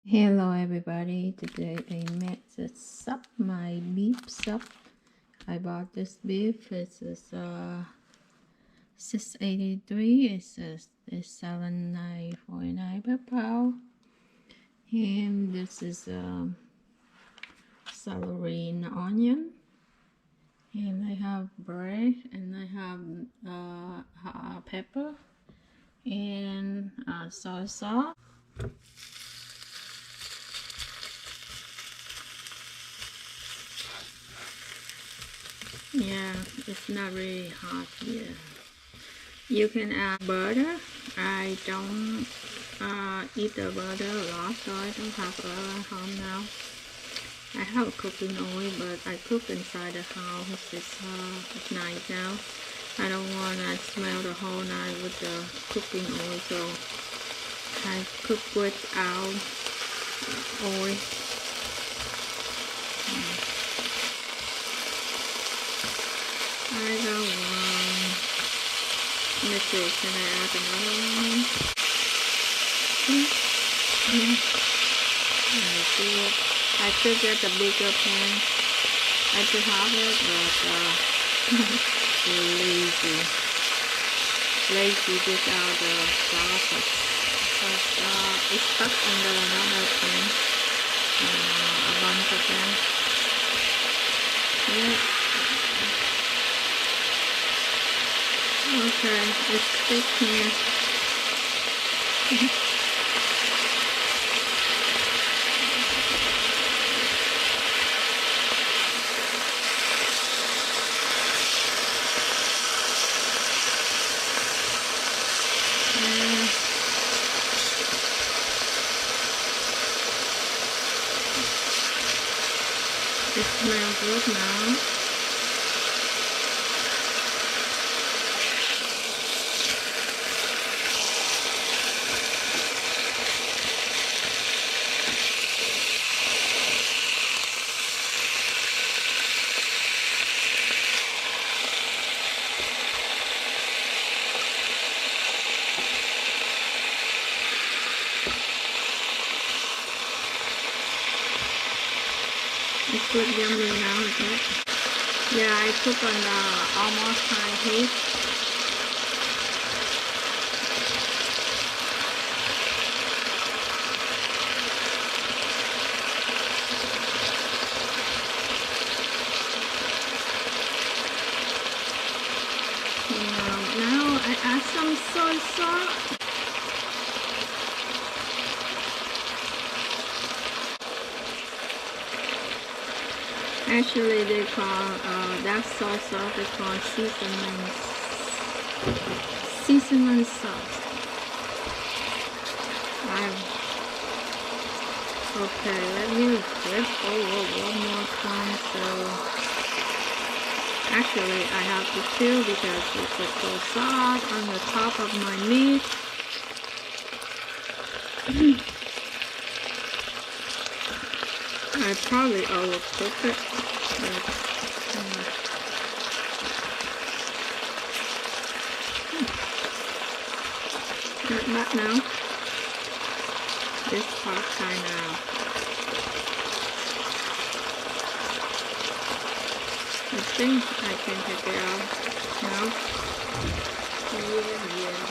Hello everybody, today I made the sup, my beef sup. I bought this beef, it's $6.83, it's $7.49 per pound. And this is celery and onion. And I have bread, and I have pepper and soy sauce. Yeah, it's not really hot yet. You can add butter. I don't eat the butter a lot, so I don't have butter at home now. I have cooking oil, but I cook inside the house. It's night now. I don't want to smell the whole night with the cooking oil, so I cook without oil. I got one. Let's see, can I add another one? I should get the bigger pan. I should have it, but lazy get out the sauce. But it's stuck under another pan, a bunch of pan. Yeah. Okay, it's stick here. It smells good now. It's good yummy now, is it? Yeah, I cook on almost high heat. Now I add some soy sauce. Actually, they call that soy sauce, they call seasoning sauce. Okay, let me flip over one more time. So actually I have to chill because it's so soft on the top of my meat. I probably overcooked it. Not now. This part kind of. I think I can take it out now. Yeah.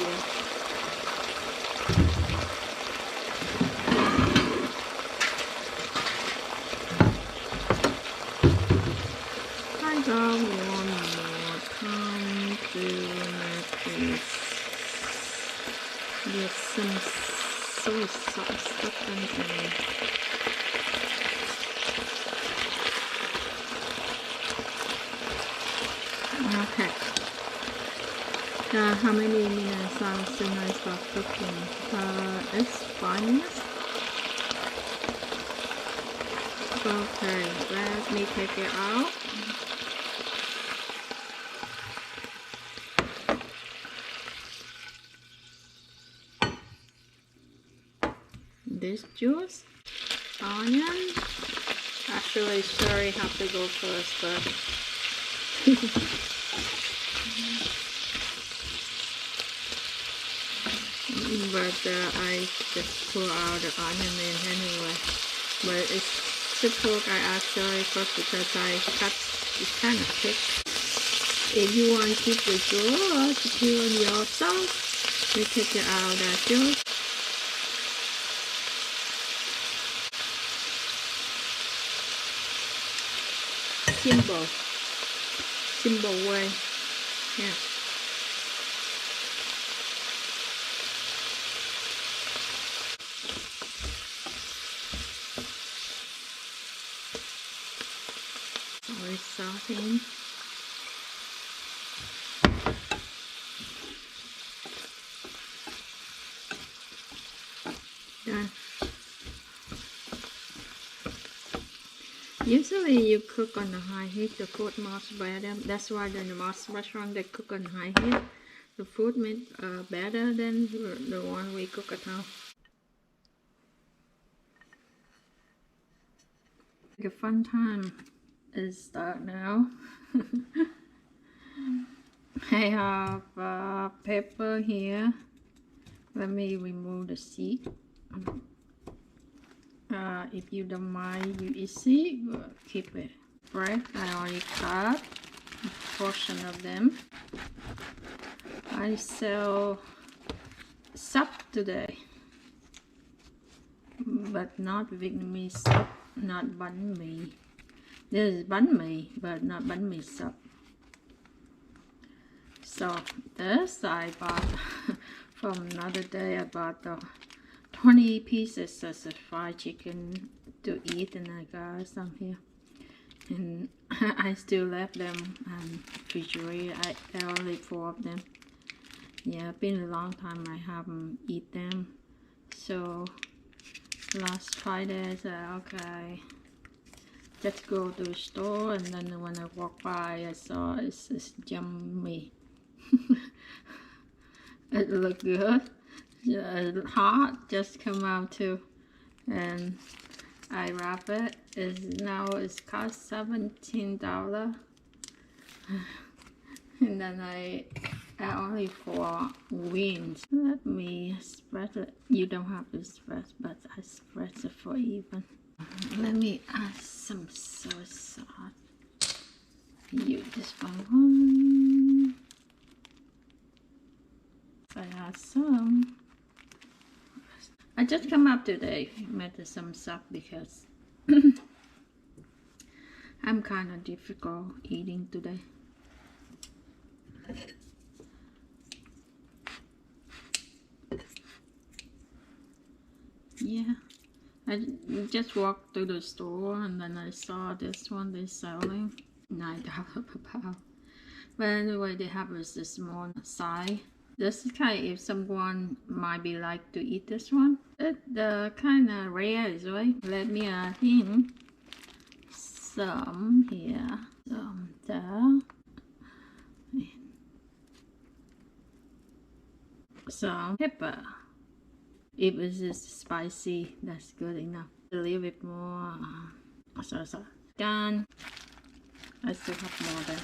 I got one more time to make this. Get some soy sauce stuck in there. Okay. How many minutes since I start cooking? It's 5 minutes. Okay, let me take it out. This juice, onion. Actually, sorry, have to go first, but I just pour out the onion in anyway. but it's simple. I add soy first because I cut it's kind of thick. If you want to keep the juice to peel your sauce, you take it out the juice. Simple way. Yeah. Soy sauce in. Done. Usually you cook on the high heat, the food much better. That's why in the most restaurant they cook on high heat. The food made better than the one we cook at home. The fun time is start now. I have pepper here. Let me remove the seed. If you don't mind, you easy, keep it. Bread, I already cut a portion of them. I sell soup today, but not Vietnamese soup, not bánh mì. This is bánh mì, but not bánh mì soup. So this I bought from another day. I bought 20 pieces of fried chicken to eat, and I got some here. And I still left them in the refrigerator. I only 4 of them. Yeah, it's been a long time I haven't eaten them. So last Friday I said, okay, let's go to the store. And then when I walked by, I saw it's yummy. It looked good. Hot, just come out too. And I wrap it. It's cost $17. And then I only 4 wings. Let me spread it. You don't have to spread, but I spread it for even. Let me add some soy sauce. Use this one. I add some. I just come up today, made some stuff because I'm kind of difficult eating today. Yeah, I just walked to the store and then I saw this one they're selling $9 per pound. But anyway, they have a small size. This is kind of, if someone might be like to eat this one, it's kind of rare as well. Let me add in some here, some there, some pepper. If it is spicy, that's good enough. A little bit more sauce. Done. I still have more there.